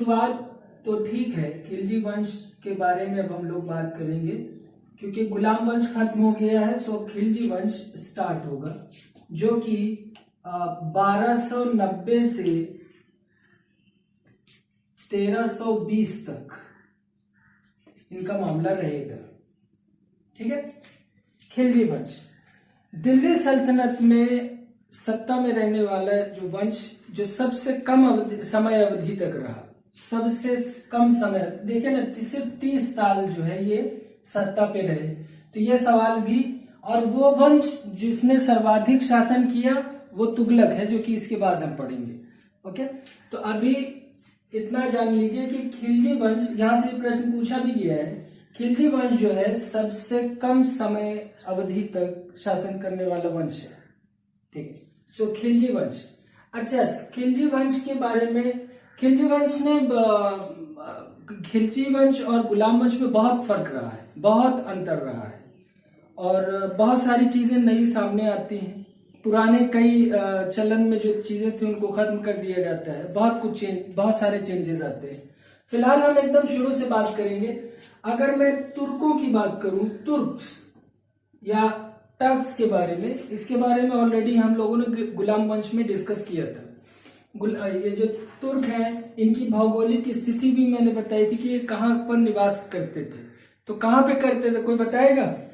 शुरुआत तो ठीक है, खिलजी वंश के बारे में अब हम लोग बात करेंगे क्योंकि गुलाम वंश खत्म हो गया है। सो खिलजी वंश स्टार्ट होगा जो कि 1290 से 1320 तक इनका मामला रहेगा। ठीक है। खिलजी वंश दिल्ली सल्तनत में सत्ता में रहने वाला जो वंश जो सबसे कम समय अवधि तक रहा, सबसे कम समय, देखिए ना, सिर्फ 30 साल जो है ये सत्ता पे रहे। तो ये सवाल भी, और वो वंश जिसने सर्वाधिक शासन किया वो तुगलक है, जो कि इसके बाद हम पढ़ेंगे। ओके, तो अभी इतना जान लीजिए कि खिलजी वंश, यहां से प्रश्न पूछा भी गया है, खिलजी वंश जो है सबसे कम समय अवधि तक शासन करने वाला वंश है। ठीक है। सो खिलजी वंश, अच्छा, खिलजी वंश के बारे में, खिलजी वंश ने, खिलजी वंश और गुलाम वंश में बहुत फर्क रहा है, बहुत अंतर रहा है, और बहुत सारी चीजें नई सामने आती हैं। पुराने कई चलन में जो चीजें थी उनको खत्म कर दिया जाता है, बहुत सारे चेंजेस आते हैं। फिलहाल हम एकदम शुरू से बात करेंगे। अगर मैं तुर्कों की बात करूं, तुर्क्स या टर्क्स के बारे में, इसके बारे में ऑलरेडी हम लोगों ने गुलाम वंश में डिस्कस किया था। ये जो तुर्क हैं, इनकी भौगोलिक स्थिति भी मैंने बताई थी कि ये कहाँ पर निवास करते थे। तो कहाँ पे करते थे, कोई बताएगा?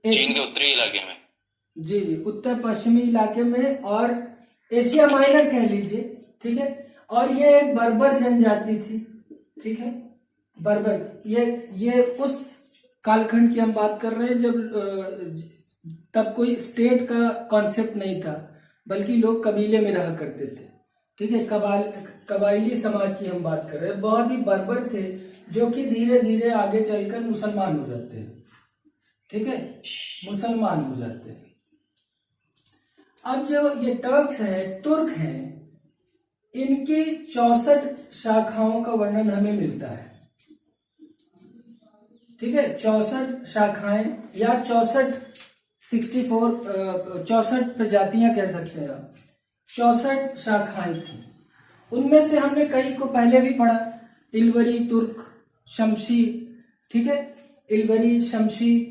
चीन के उत्तरी इलाके में। जी, उत्तर पश्चिमी इलाके में, और एशिया माइनर कह लीजिए। ठीक है। और ये एक बर्बर जनजाति थी। ठीक है, बर्बर, ये उस कालखंड की हम बात कर रहे हैं जब तब कोई स्टेट का कॉन्सेप्ट नहीं था, बल्कि लोग कबीले में रहा करते थे। ठीक है, कबायली समाज की हम बात कर रहे हैं। बहुत ही बर्बर थे जो कि धीरे धीरे आगे चलकर मुसलमान हो जाते हैं। ठीक है, मुसलमान हो जाते हैं। अब जो ये टर्क्स हैं, तुर्क हैं, इनकी 64 शाखाओं का वर्णन हमें मिलता है। ठीक है, 64 शाखाएं या 64 प्रजातियां कह सकते हैं आप। 64 शाखाएं थी, उनमें से हमने कई को पहले भी पढ़ा, इलवरी, तुर्क, शमशी। ठीक है, इलवरी, शमशी।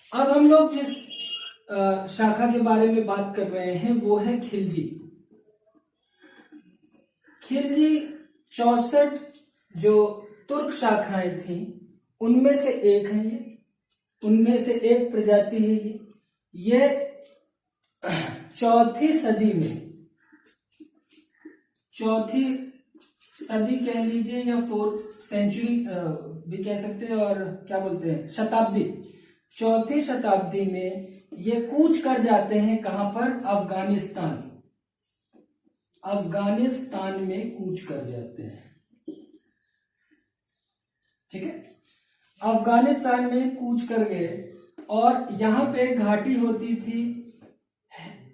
अब हम लोग जिस शाखा के बारे में बात कर रहे हैं वो है खिलजी। खिलजी 64 जो तुर्क शाखाएं थी उनमें से एक है ये, उनमें से एक प्रजाति है ये 4वीं सदी में, 4वीं सदी कह लीजिए या 4th सेंचुरी भी कह सकते हैं, और क्या बोलते हैं, शताब्दी, 4वीं शताब्दी में ये कूच कर जाते हैं। कहां पर? अफगानिस्तान, अफगानिस्तान में कूच कर जाते हैं। ठीक है, अफगानिस्तान में कूच कर गए, और यहां पे एक घाटी होती थी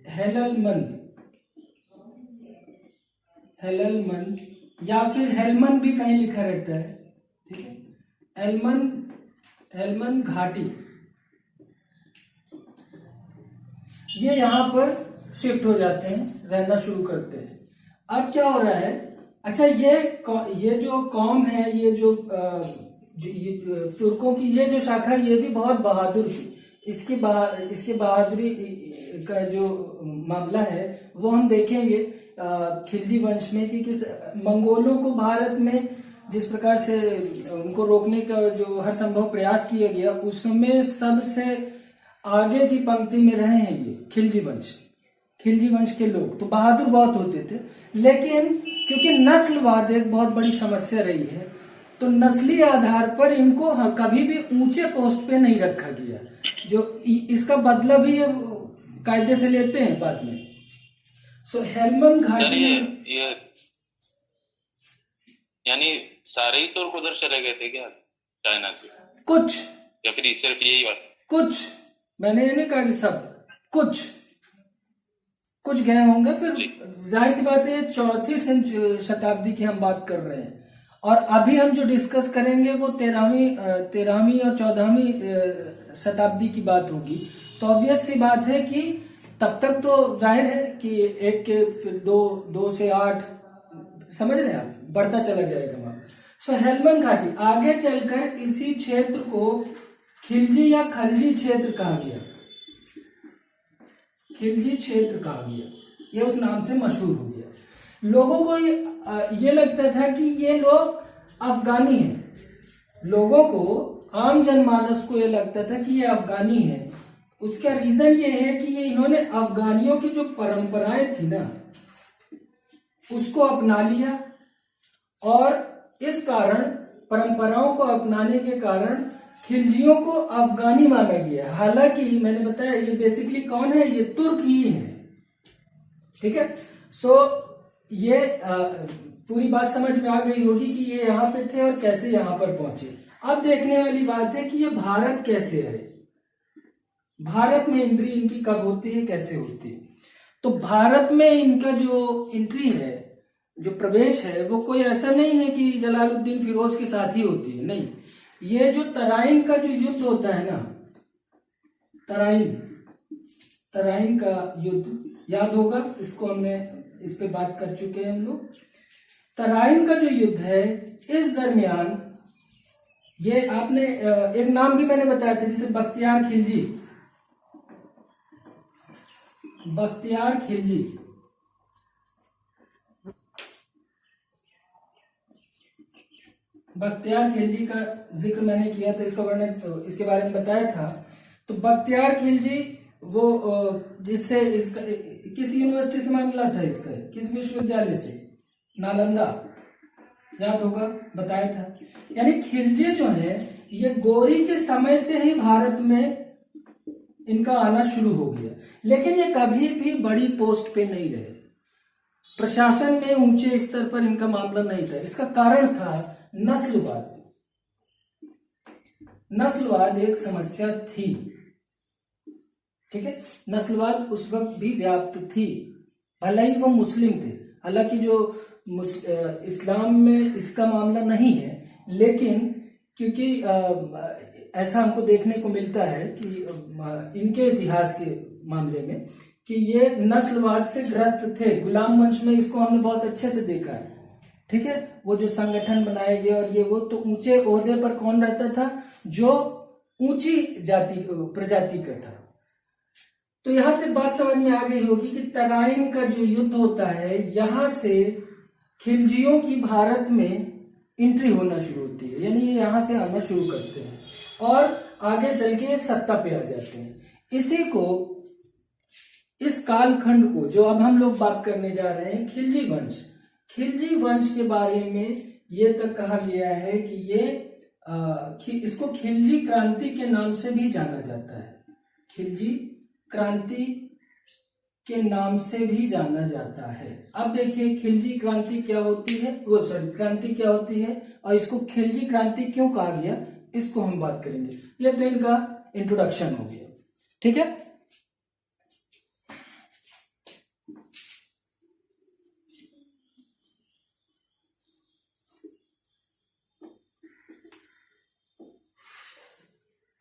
हेललमंद, या फिर हेलमंद भी कहीं लिखा रहता है। ठीक है, हेलमंद घाटी, ये यहां पर शिफ्ट हो जाते हैं, रहना शुरू करते हैं। अब क्या हो रहा है, अच्छा, ये जो कौम है, ये जो तुर्कों की ये जो शाखा, ये भी बहुत बहादुर थी। इसके बहादुरी का जो मामला है वो हम देखेंगे खिलजी वंश में कि किस मंगोलों को भारत में जिस प्रकार से उनको रोकने का जो हर संभव प्रयास किया गया, उसमें सबसे आगे की पंक्ति में रहे हैं ये खिलजी वंश के लोग। तो बहादुर बहुत होते थे, लेकिन क्योंकि नस्लवाद एक बहुत बड़ी समस्या रही है, तो नस्ली आधार पर इनको कभी भी ऊंचे पोस्ट पे नहीं रखा गया, जो इसका बदला भी ये कायदे से लेते हैं बाद में। सो हेलमंद घाटी, यानी सारे ही तुर्क उधर चले गए थे क्या, चाइना से? कुछ, या फिर सिर्फ यही बात? कुछ, मैंने ये नहीं कहा कि सब, कुछ गए होंगे। फिर जाहिर सी बात है 4वीं शताब्दी की हम बात कर रहे हैं, और अभी हम जो डिस्कस करेंगे वो 13वीं और 14वीं शताब्दी की बात होगी। तो ऑब्वियस सी बात है कि तब तक तो जाहिर है कि 1 के फिर 2, 2 से 8, समझ रहे हैं आप, बढ़ता चला जाएगा मामला। सो हेलमंड घाटी आगे चलकर इसी क्षेत्र को खिलजी या खलजी क्षेत्र कहा गया, खिलजी क्षेत्र कहा गया, ये उस नाम से मशहूर हो गया। लोगों को ये लगता था कि ये लोग अफगानी हैं, लोगों को, आम जनमानस को ये लगता था कि ये अफगानी है। उसका रीजन ये है कि ये इन्होंने अफगानियों की जो परंपराएं थी ना उसको अपना लिया, और इस कारण परंपराओं को अपनाने के कारण खिलजियों को अफगानी माना गया। हालांकि मैंने बताया ये बेसिकली कौन है, ये तुर्क ही है, ठीक है। सो ये पूरी बात समझ में आ गई होगी कि ये यहाँ पे थे और कैसे यहाँ पर पहुंचे। अब देखने वाली बात है कि ये भारत कैसे आए, भारत में एंट्री इनकी कब होती है, कैसे होती है। तो भारत में इनका जो एंट्री है, जो प्रवेश है, वो कोई ऐसा नहीं है कि जलालुद्दीन फिरोज के साथ ही होती है, नहीं। ये जो तराइन का जो युद्ध होता है ना, तराइन का युद्ध याद होगा, इसको हमने इस पे बात कर चुके हैं हम लोग। तराइन का जो युद्ध है, इस दरमियान ये आपने एक नाम भी मैंने बताया था, जैसे बख्तियार खिलजी, बख्तियार खिलजी, बख्तियार खिलजी का जिक्र मैंने किया था, इसका वर्णन तो इसके बारे में बताया था। तो बख्तियार खिलजी वो जिससे इसका किस यूनिवर्सिटी से मामला था, इसका किस विश्वविद्यालय से, नालंदा, याद होगा, बताया था। यानी खिलजी जो है ये गौरी के समय से ही भारत में इनका आना शुरू हो गया, लेकिन ये कभी भी बड़ी पोस्ट पे नहीं रहे, प्रशासन में ऊंचे स्तर पर इनका मामला नहीं था। इसका कारण था नस्लवाद। नस्लवाद एक समस्या थी, ठीक है। नस्लवाद उस वक्त भी व्याप्त थी, भले ही वो मुस्लिम थे। हालांकि जो इस्लाम में इसका मामला नहीं है, लेकिन क्योंकि ऐसा हमको देखने को मिलता है कि इनके इतिहास के मामले में कि ये नस्लवाद से ग्रस्त थे। गुलाम वंश में इसको हमने बहुत अच्छे से देखा है, ठीक है। वो जो संगठन बनाए गए और ये वो, तो ऊंचे ओहदे पर कौन रहता था, जो ऊंची जाति प्रजाति का था। तो यहां तक बात समझ में आ गई होगी कि तराइन का जो युद्ध होता है, यहां से खिलजियों की भारत में एंट्री होना शुरू होती है, यानी ये यहां से आना शुरू करते हैं और आगे चल के सत्ता पे आ जाते हैं। इसी को, इस कालखंड को जो अब हम लोग बात करने जा रहे हैं, खिलजी वंश, खिलजी वंश के बारे में ये तक कहा गया है कि ये इसको खिलजी क्रांति के नाम से भी जाना जाता है, खिलजी क्रांति के नाम से भी जाना जाता है। अब देखिए खिलजी क्रांति क्या होती है, वो सॉरी क्रांति क्या होती है और इसको खिलजी क्रांति क्यों कहा गया, इसको हम बात करेंगे। ये तो इनका इंट्रोडक्शन हो गया, ठीक है।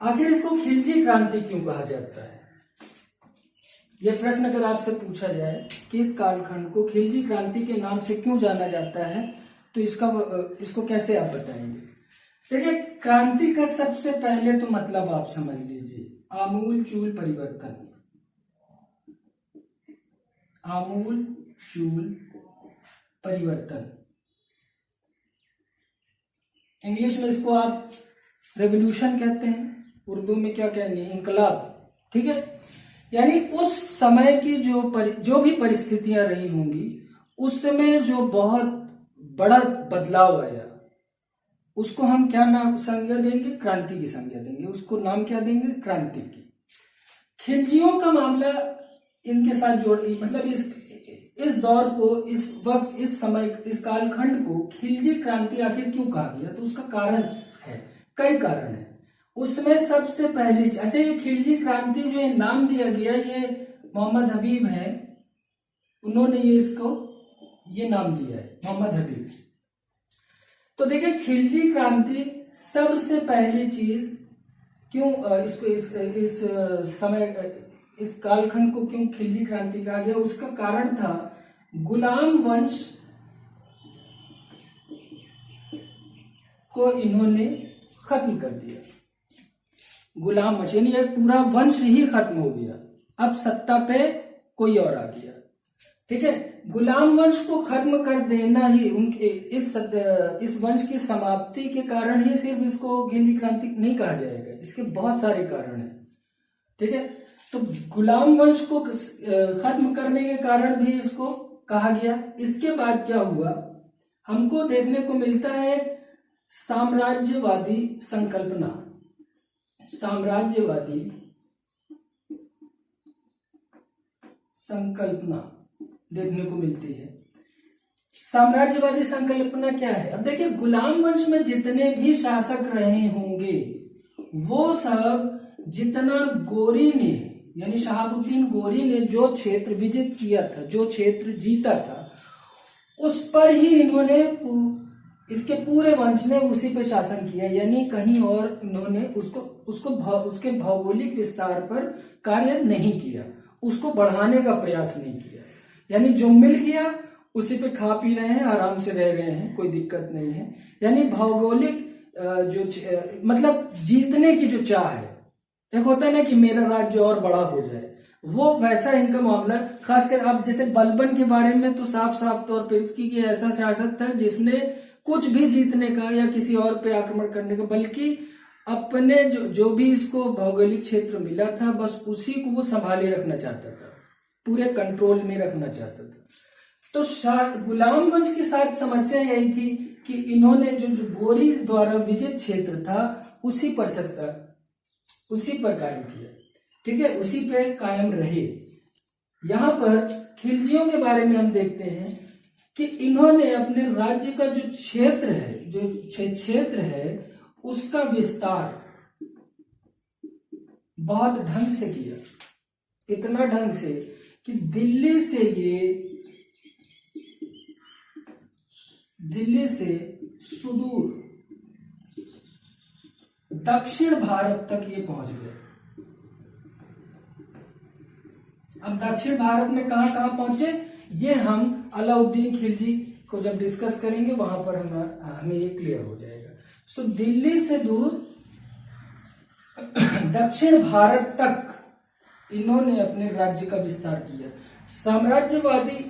आखिर इसको खिलजी क्रांति क्यों कहा जाता है, यह प्रश्न अगर आपसे पूछा जाए कि इस कालखंड को खिलजी क्रांति के नाम से क्यों जाना जाता है, तो इसको कैसे आप बताएंगे। देखिए, क्रांति का सबसे पहले तो मतलब आप समझ लीजिए, आमूल चूल परिवर्तन, आमूल चूल परिवर्तन। इंग्लिश में इसको आप रेवोल्यूशन कहते हैं, उर्दू में क्या कहेंगे, इंकलाब, ठीक है। यानी उस समय की जो भी परिस्थितियां रही होंगी, उस समय जो बहुत बड़ा बदलाव आया, उसको हम क्या नाम संज्ञा देंगे, क्रांति की संज्ञा देंगे, उसको नाम क्या देंगे, क्रांति की। खिलजियों का मामला इनके साथ जोड़, मतलब इस दौर को, इस वक्त, इस समय, इस कालखंड को खिलजी क्रांति आखिर क्यों कहा गया, तो उसका कारण है, कई कारण है। उसमें सबसे पहली, अच्छा ये खिलजी क्रांति जो ये नाम दिया गया, ये मोहम्मद हबीब है, उन्होंने इसको ये नाम दिया है, मोहम्मद हबीब। तो देखिए खिलजी क्रांति सबसे पहली चीज क्यों इसको इस समय इस कालखंड को क्यों खिलजी क्रांति कहा गया, उसका कारण था गुलाम वंश को इन्होंने खत्म कर दिया। गुलाम वंश यानी एक पूरा वंश ही खत्म हो गया, अब सत्ता पे कोई और आ गया। ठीक है, गुलाम वंश को खत्म कर देना ही उनके इस वंश की समाप्ति के कारण ही सिर्फ इसको खिलजी क्रांति नहीं कहा जाएगा, इसके बहुत सारे कारण हैं। ठीक है, तो गुलाम वंश को खत्म करने के कारण भी इसको कहा गया। इसके बाद क्या हुआ, हमको देखने को मिलता है साम्राज्यवादी संकल्पना, साम्राज्यवादी संकल्पना देखने को मिलती है। साम्राज्यवादी संकल्पना क्या है? अब देखिए, गुलाम वंश में जितने भी शासक रहे होंगे वो सब जितना गोरी ने यानी शहाबुद्दीन गोरी ने जो क्षेत्र विजित किया था, जो क्षेत्र जीता था, उस पर ही इन्होंने इसके पूरे वंश ने उसी पर शासन किया, यानी कहीं और इन्होंने उसके भौगोलिक विस्तार पर कार्य नहीं किया, उसको बढ़ाने का प्रयास नहीं किया। यानी जो मिल गया उसी पे खा पी रहे हैं, आराम से रह रहे हैं, कोई दिक्कत नहीं है। यानी भौगोलिक मतलब जीतने की जो चाह है, एक होता है ना कि मेरा राज्य और बड़ा हो जाए, वो वैसा इनका मामला। खासकर अब जैसे बलबन के बारे में तो साफ साफ तौर पर कि ऐसा शासक था जिसने कुछ भी जीतने का या किसी और पे आक्रमण करने का, बल्कि अपने जो भी इसको भौगोलिक क्षेत्र मिला था बस उसी को वो संभाले रखना चाहता था, पूरे कंट्रोल में रखना चाहता था। तो गुलाम वंश के साथ समस्या यही थी कि इन्होंने जो गोरी द्वारा विजित क्षेत्र था उसी पर कायम किया। ठीक है, उसी पे कायम रहे। यहाँ पर खिलजियों के बारे में हम देखते हैं कि इन्होंने अपने राज्य का जो क्षेत्र है उसका विस्तार बहुत ढंग से किया, इतना ढंग से कि दिल्ली से सुदूर दक्षिण भारत तक ये पहुंच गए। अब दक्षिण भारत में कहां पहुंचे ये हम अलाउद्दीन खिलजी को जब डिस्कस करेंगे वहां पर हमें ये क्लियर हो जाएगा। सो दिल्ली से दूर दक्षिण भारत तक इन्होंने अपने राज्य का विस्तार किया। साम्राज्यवादी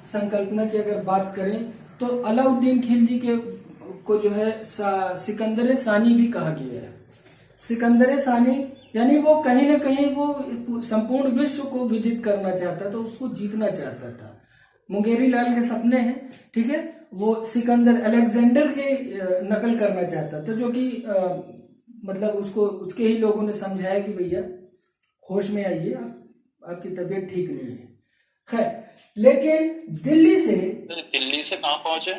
संकल्पना की अगर बात करें तो अलाउद्दीन खिलजी को जो है सिकंदर सानी भी कहा गया है। सिकंदर सानी यानी वो कहीं ना कहीं वो संपूर्ण विश्व को विजित करना चाहता था, उसको जीतना चाहता था। मुंगेरी लाल के सपने हैं, ठीक है, वो सिकंदर अलेक्जेंडर के नकल करना चाहता था, जो कि मतलब उसके ही लोगों ने समझाया कि भैया होश में आइए, आपकी तबीयत ठीक नहीं है। खैर, लेकिन दिल्ली से कहाँ पहुंचे?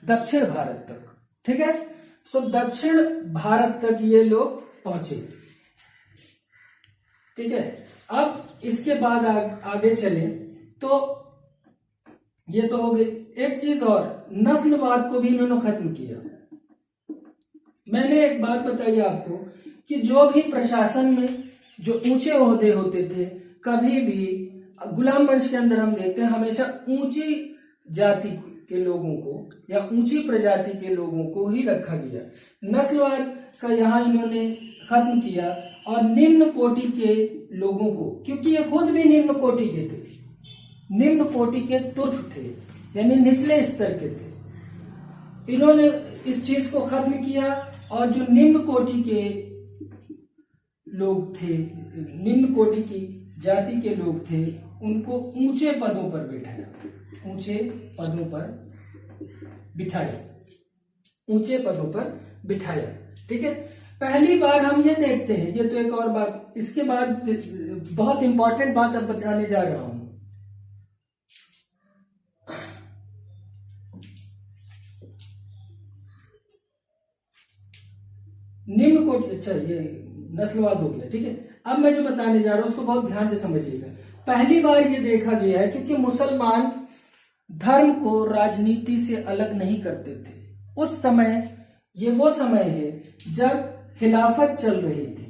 दक्षिण भारत तक। ठीक है, सो दक्षिण भारत तक ये लोग पहुंचे। ठीक है, अब इसके बाद आगे चले तो ये तो हो गई। एक चीज और, नस्लवाद को भी इन्होंने खत्म किया। मैंने एक बात बताई आपको कि जो भी प्रशासन में जो ऊंचे ओहदे होते थे, कभी भी गुलाम वंश के अंदर हम देखते हैं हमेशा ऊंची जाति के लोगों को या ऊंची प्रजाति के लोगों को ही रखा गया। नस्लवाद का यहाँ इन्होंने खत्म किया और निम्न कोटि के लोगों को, क्योंकि ये खुद भी निम्न कोटि के थे, निम्न कोटि के तुर्क थे, यानी निचले स्तर के थे, इन्होंने इस चीज को खत्म किया और जो निम्न कोटि के लोग थे, निम्न कोटि की जाति के लोग थे, उनको ऊंचे पदों पर बिठाया, ऊंचे पदों पर बिठाया, ऊंचे पदों पर बिठाया। ठीक है, पहली बार हम ये देखते हैं, ये तो एक और बात, इसके बाद बहुत इंपॉर्टेंट बात अब बताने जा रहा हूं। निम्न कोटि, अच्छा ये नस्लवाद हो गया। ठीक है, अब मैं जो बताने जा रहा हूं उसको बहुत ध्यान से समझिएगा। पहली बार ये देखा गया है क्योंकि मुसलमान धर्म को राजनीति से अलग नहीं करते थे। उस समय, ये वो समय है जब खिलाफत चल रही थी।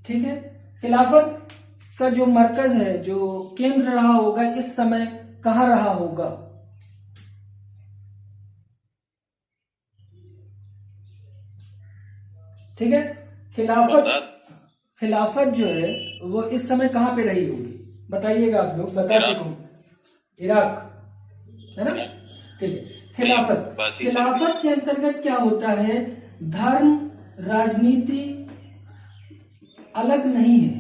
ठीक है, खिलाफत का जो मरकज है, जो केंद्र रहा होगा इस समय कहां रहा होगा? ठीक है, खिलाफत जो है वो इस समय कहां पे रही होगी बताइएगा आप लोग, बताते कौन? इराक, है ना? ठीक है, खिलाफत के अंतर्गत क्या होता है? धर्म राजनीति अलग नहीं है।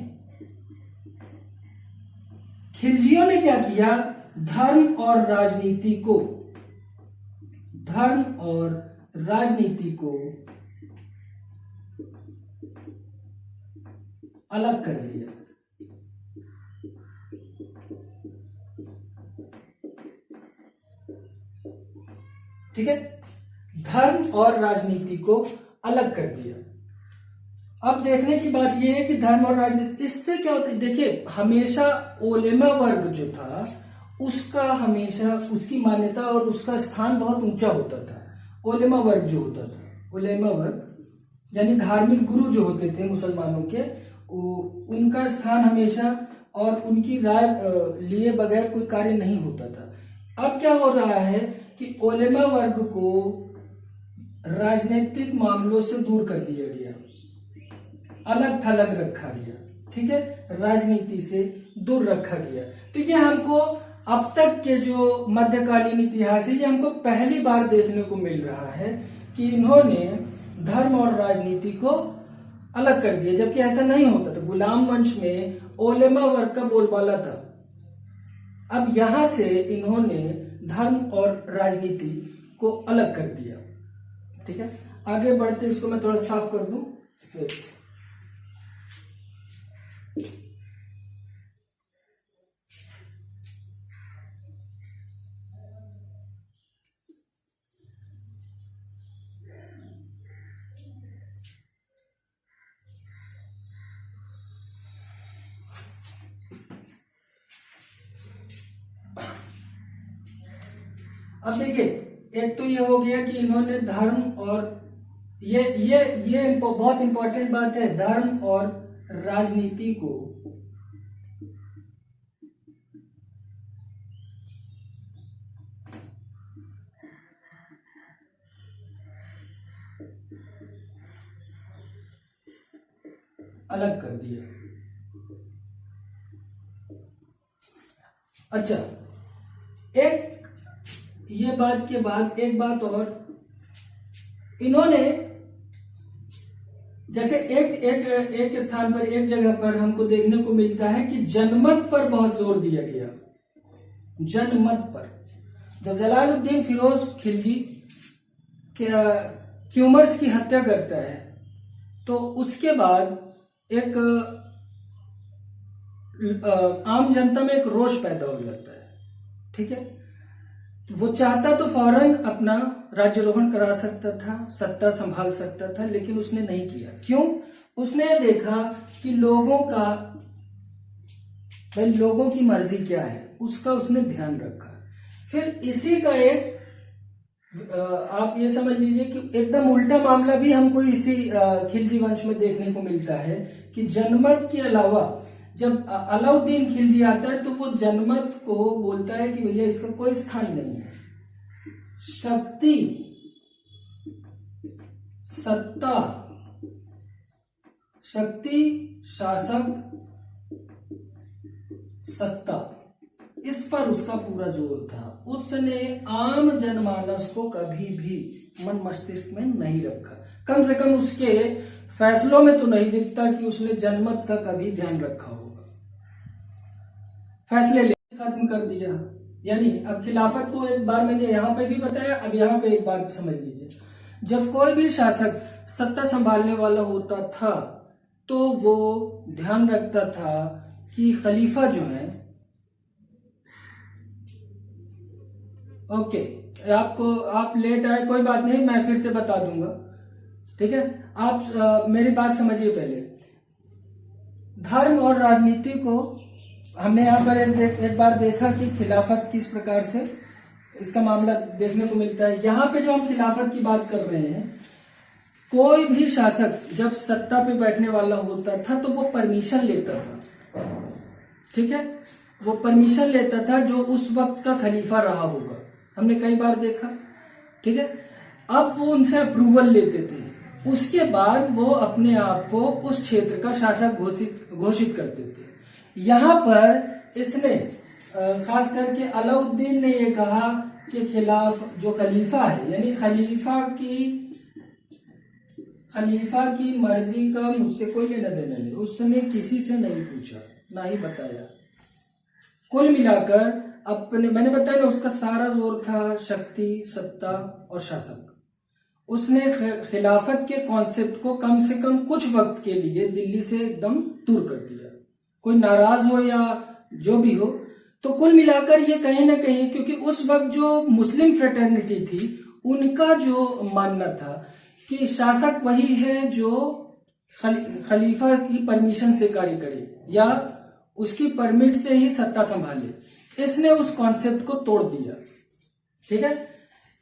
खिलजियों ने क्या किया? धर्म और राजनीति को अलग कर दिया। ठीक है, धर्म और राजनीति को अलग कर दिया। अब देखने की बात यह है कि धर्म और राजनीति, इससे क्या होता है? देखिए, हमेशा उलेमा वर्ग जो था उसका हमेशा उसकी मान्यता और उसका स्थान बहुत ऊंचा होता था। उलेमा वर्ग जो होता था, उलेमा वर्ग यानी धार्मिक गुरु जो होते थे मुसलमानों के, उनका स्थान हमेशा और उनकी राय लिए बगैर कोई कार्य नहीं होता था। अब क्या हो रहा है कि उलेमा वर्ग को राजनीतिक मामलों से दूर कर दिया गया, अलग थलग रखा गया। ठीक है, राजनीति से दूर रखा गया। तो ये हमको अब तक के जो मध्यकालीन इतिहास है, ये हमको पहली बार देखने को मिल रहा है कि इन्होंने धर्म और राजनीति को अलग कर दिया, जबकि ऐसा नहीं होता था। गुलाम वंश में उलेमा वर्ग का बोलबाला था। अब यहां से इन्होंने धर्म और राजनीति को अलग कर दिया। ठीक है, आगे बढ़ते, इसको मैं थोड़ा साफ कर दूं फिर। अब देखिए, एक तो ये हो गया कि इन्होंने धर्म और ये बहुत इंपॉर्टेंट बात है, धर्म और राजनीति को अलग कर दिया। अच्छा, एक ये बात के बाद एक बात और, इन्होंने जैसे एक स्थान पर, एक जगह पर हमको देखने को मिलता है कि जनमत पर बहुत जोर दिया गया। जनमत पर, जब जलालुद्दीन फिरोज खिलजी क्यूमर्स की हत्या करता है तो उसके बाद एक आम जनता में एक रोष पैदा हो जाता है। ठीक है, वो चाहता तो फौरन अपना राज्यारोहण करा सकता था, सत्ता संभाल सकता था, लेकिन उसने नहीं किया। क्यों? उसने देखा कि लोगों की मर्जी क्या है, उसका उसने ध्यान रखा। फिर इसी का एक आप ये समझ लीजिए कि एकदम उल्टा मामला भी हमको इसी खिलजी वंश में देखने को मिलता है कि जनमत के अलावा जब अलाउद्दीन खिलजी आता है तो वो जनमत को बोलता है कि भैया इसका कोई स्थान नहीं है। शक्ति, सत्ता, शक्ति, शासक, सत्ता, इस पर उसका पूरा जोर था। उसने आम जनमानस को कभी भी मन मस्तिष्क में नहीं रखा। कम से कम उसके फैसलों में तो नहीं दिखता कि उसने जनमत का कभी ध्यान रखा होगा। फैसले ले खत्म कर दिया। यानी अब खिलाफत को एक बार मैंने यहां पे भी बताया, अब यहां पे एक बात समझ लीजिए, जब कोई भी शासक सत्ता संभालने वाला होता था तो वो ध्यान रखता था कि खलीफा जो है, ओके, आप लेट आए कोई बात नहीं, मैं फिर से बता दूंगा। ठीक है, आप मेरी बात समझिए। पहले धर्म और राजनीति को हमने यहाँ पर एक बार देखा कि खिलाफत किस प्रकार से इसका मामला देखने को मिलता है। यहाँ पे जो हम खिलाफत की बात कर रहे हैं, कोई भी शासक जब सत्ता पे बैठने वाला होता था तो वो परमिशन लेता था, ठीक है, वो परमिशन लेता था जो उस वक्त का खलीफा रहा होगा, हमने कई बार देखा, ठीक है। अब वो उनसे अप्रूवल लेते थे, उसके बाद वो अपने आप को उस क्षेत्र का शासक घोषित करते थे। यहाँ पर इसने खास करके अलाउद्दीन ने ये कहा कि जो खलीफा है, यानी खलीफा की मर्जी का मुझसे कोई लेना देना नहीं, उसने किसी से नहीं पूछा, ना ही बताया। कुल मिलाकर मैंने बताया ना, उसका सारा जोर था शक्ति, सत्ता और शासन। उसने खिलाफत के कॉन्सेप्ट को कम से कम कुछ वक्त के लिए दिल्ली से एकदम दूर कर दिया। कोई नाराज हो या जो भी हो, तो कुल मिलाकर ये कहीं ना कहीं, क्योंकि उस वक्त जो मुस्लिम फ्रेटर्निटी थी उनका जो मानना था कि शासक वही है जो खलीफा की परमिशन से कार्य करे या उसकी परमिट से ही सत्ता संभाले, इसने उस कॉन्सेप्ट को तोड़ दिया, ठीक है।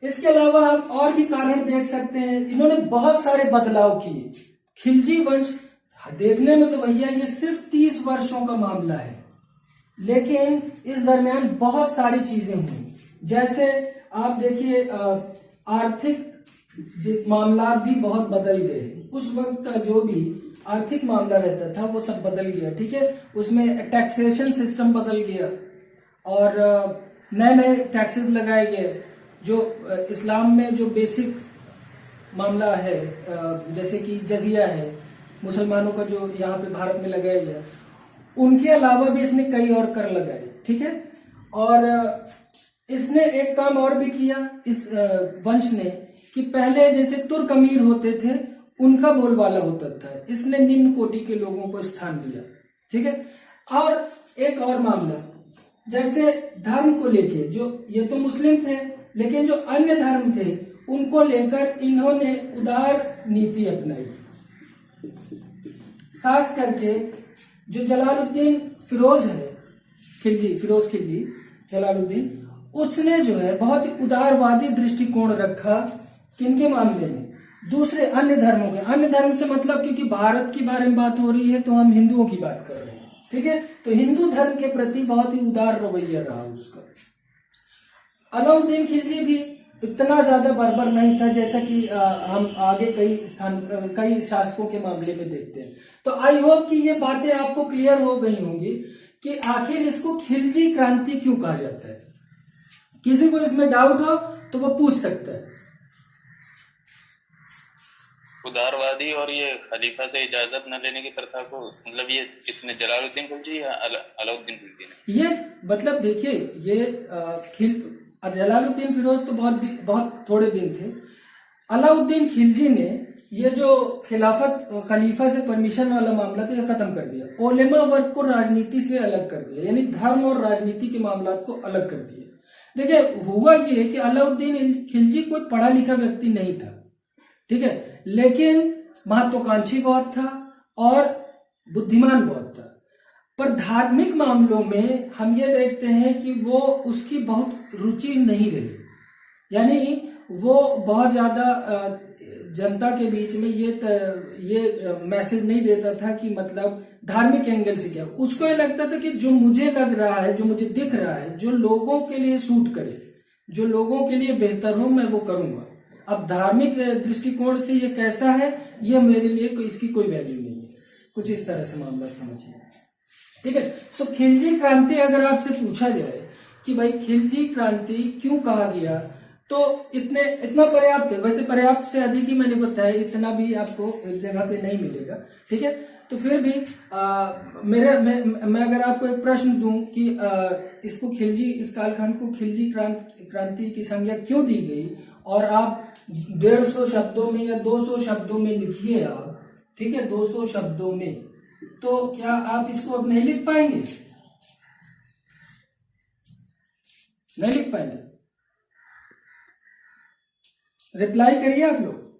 इसके अलावा हम और भी कारण देख सकते हैं, इन्होंने बहुत सारे बदलाव किए। खिलजी वंश देखने में तो भैया ये सिर्फ 30 वर्षों का मामला है, लेकिन इस दरमियान बहुत सारी चीजें हुई। जैसे आप देखिए, आर्थिक मामला भी बहुत बदल गए। उस वक्त का जो भी आर्थिक मामला रहता था वो सब बदल गया, ठीक है। उसमें टैक्सेशन सिस्टम बदल गया और नए नए टैक्सेस लगाए गए। जो इस्लाम में जो बेसिक मामला है, जैसे कि जजिया है मुसलमानों का, जो यहाँ पे भारत में लगाया गया, उनके अलावा भी इसने कई और कर लगाए, ठीक है। और इसने एक काम और भी किया इस वंश ने, कि पहले जैसे तुर्क अमीर होते थे उनका बोलबाला होता था, इसने निम्न कोटि के लोगों को स्थान दिया, ठीक है। और एक और मामला, जैसे धर्म को लेके, जो ये तो मुस्लिम थे लेकिन जो अन्य धर्म थे उनको लेकर इन्होंने उदार नीति अपनाई। खास करके जो जलालुद्दीन फिरोज है, फिरोज खिलजी जलालुद्दीन, उसने जो है बहुत ही उदारवादी दृष्टिकोण रखा। किनके मामले में? दूसरे अन्य धर्मों के। अन्य धर्म से मतलब, क्योंकि भारत के बारे में बात हो रही है तो हम हिंदुओं की बात कर रहे हैं, ठीक है। तो हिंदू धर्म के प्रति बहुत ही उदार रवैया रहा उसका। अलाउद्दीन खिलजी भी इतना ज्यादा बर्बर नहीं था जैसा कि हम आगे कई शासकों के मामले में देखते हैं। तो आई होप कि ये बातें आपको क्लियर हो गई होंगी कि आखिर इसको खिलजी क्रांति क्यों कहा जाता है। किसी को इसमें डाउट हो तो वो पूछ सकता है। उदारवादी और ये खलीफा से इजाजत न लेने की प्रथा को, मतलब ये किसने, जलालुद्दीन खिलजी या अलाउद्दीन खिलजी ने? ये मतलब देखिए, ये जलालुद्दीन फिरोज तो बहुत थोड़े दिन थे। अलाउद्दीन खिलजी ने ये जो खलीफा से परमिशन वाला मामला था ये खत्म कर दिया। ओलेमा वर्ग को राजनीति से अलग कर दिया, यानी धर्म और राजनीति के मामला को अलग कर दिया। देखिए, हुआ ये है कि अलाउद्दीन खिलजी कोई पढ़ा लिखा व्यक्ति नहीं था, ठीक है, लेकिन महत्वाकांक्षी बहुत था और बुद्धिमान बहुत था। पर धार्मिक मामलों में हम ये देखते हैं कि वो उसकी बहुत रुचि नहीं रही, यानी वो बहुत ज्यादा जनता के बीच में ये मैसेज नहीं देता था कि मतलब धार्मिक एंगल से क्या। उसको ये लगता था कि जो मुझे लग रहा है, जो मुझे दिख रहा है, जो लोगों के लिए सूट करे, जो लोगों के लिए बेहतर हो, मैं वो करूंगा। अब धार्मिक दृष्टिकोण से ये कैसा है, ये मेरे लिए इसकी कोई वैल्यू नहीं है। कुछ इस तरह से मामला समझिए, ठीक है। सो खिलजी क्रांति अगर आपसे पूछा जाए कि भाई खिलजी क्रांति क्यों कहा गया, तो इतना पर्याप्त है। वैसे पर्याप्त से अधिक ही मैंने बताया, इतना भी आपको एक जगह पे नहीं मिलेगा, ठीक है। तो फिर भी मैं अगर आपको एक प्रश्न दूं कि इस कालखंड को खिलजी क्रांति की संज्ञा क्यों दी गई, और आप 150 शब्दों में या 200 शब्दों में लिखिए आप, ठीक है, 200 शब्दों में, तो क्या आप इसको अब नहीं लिख पाएंगे? नहीं लिख पाएंगे? रिप्लाई करिए आप लोग।